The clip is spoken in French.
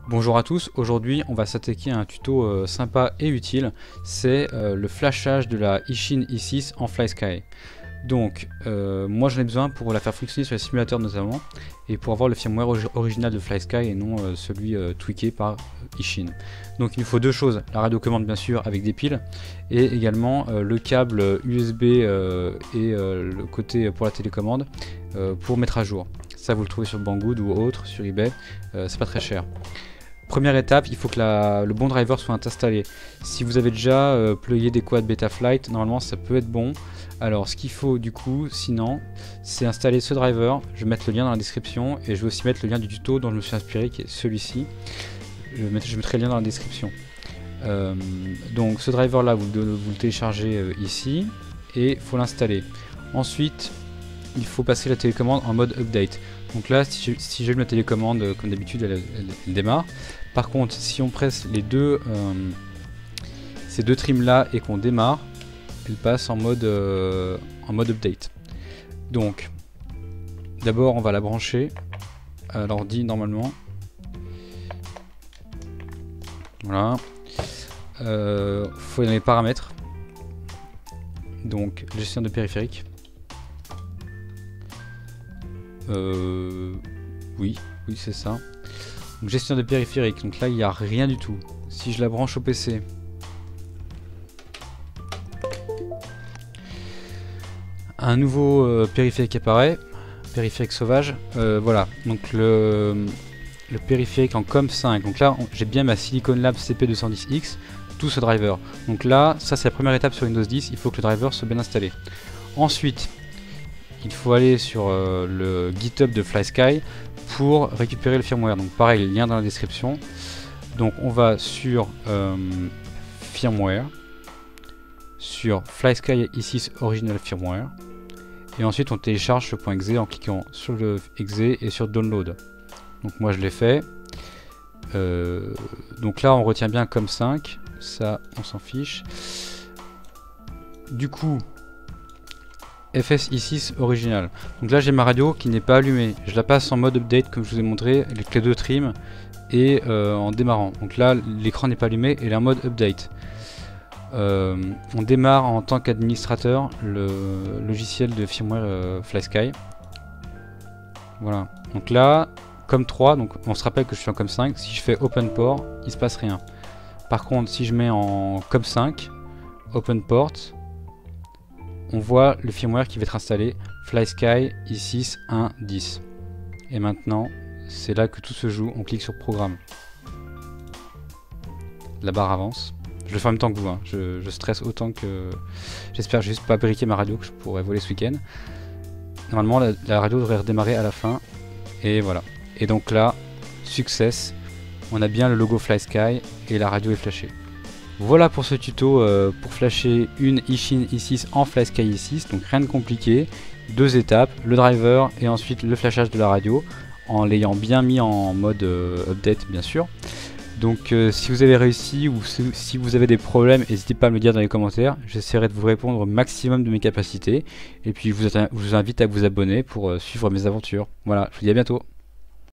Bonjour à tous, aujourd'hui on va s'attaquer à un tuto sympa et utile, c'est le flashage de la Ishin i6 en FlySky. Donc moi j'en ai besoin pour la faire fonctionner sur les simulateurs notamment, et pour avoir le firmware original de FlySky et non celui tweaké par Ishin. Donc il nous faut deux choses, la radiocommande bien sûr avec des piles, et également le câble USB et le côté pour la télécommande pour mettre à jour. Ça vous le trouvez sur Banggood ou autre, sur eBay, c'est pas très cher. Première étape, il faut que le bon driver soit installé. Si vous avez déjà plugué des quads Betaflight, normalement ça peut être bon. Alors ce qu'il faut du coup, sinon, c'est installer ce driver. Je vais mettre le lien dans la description et je vais aussi mettre le lien du tuto dont je me suis inspiré, qui est celui-ci. Je mettrai le lien dans la description. Donc ce driver là, vous le téléchargez ici et il faut l'installer. Ensuite, il faut passer la télécommande en mode update. Donc là, si j'allume la télécommande, comme d'habitude, elle démarre. Par contre, si on presse ces deux trims là et qu'on démarre, elle passe en mode update. Donc, d'abord, on va la brancher à l'ordi normalement. Voilà. Faut aller dans les paramètres. Donc, gestion de périphérique. Oui, c'est ça. Donc, gestion de périphérique, donc là il n'y a rien du tout. Si je la branche au PC, un nouveau périphérique apparaît, périphérique sauvage. Voilà, donc le périphérique en COM5. Donc là j'ai bien ma Silicon Labs CP210X, tout ce driver. Donc là, ça c'est la première étape sur Windows 10, il faut que le driver soit bien installé. Ensuite, il faut aller sur le GitHub de FlySky pour récupérer le firmware. Donc pareil, lien dans la description. Donc on va sur firmware, sur FlySky i6 original firmware, et ensuite on télécharge ce .exe en cliquant sur le exe et sur download. Donc moi je l'ai fait. Donc là on retient bien comme 5, ça on s'en fiche. Du coup, FS i6 original. Donc là j'ai ma radio qui n'est pas allumée. Je la passe en mode update comme je vous ai montré avec les deux trims et en démarrant. Donc là l'écran n'est pas allumé et elle est en mode update. On démarre en tant qu'administrateur le logiciel de firmware FlySky. Voilà. Donc là comme 3, donc on se rappelle que je suis en comme 5. Si je fais open port, il se passe rien. Par contre si je mets en comme 5, open port, on voit le firmware qui va être installé, FlySky i6 1.10. Et maintenant, c'est là que tout se joue, on clique sur programme. La barre avance. Je le fais en même temps que vous, hein. Je stresse autant que... J'espère juste pas briquer ma radio que je pourrais voler ce week-end. Normalement, la radio devrait redémarrer à la fin. Et voilà. Et donc là, success. On a bien le logo FlySky et la radio est flashée. Voilà pour ce tuto pour flasher une Ishin i6 en FlySky i6, donc rien de compliqué, deux étapes, le driver et ensuite le flashage de la radio, en l'ayant bien mis en mode update bien sûr. Donc si vous avez réussi ou si vous avez des problèmes, n'hésitez pas à me le dire dans les commentaires, j'essaierai de vous répondre au maximum de mes capacités, et puis je vous invite à vous abonner pour suivre mes aventures. Voilà, je vous dis à bientôt.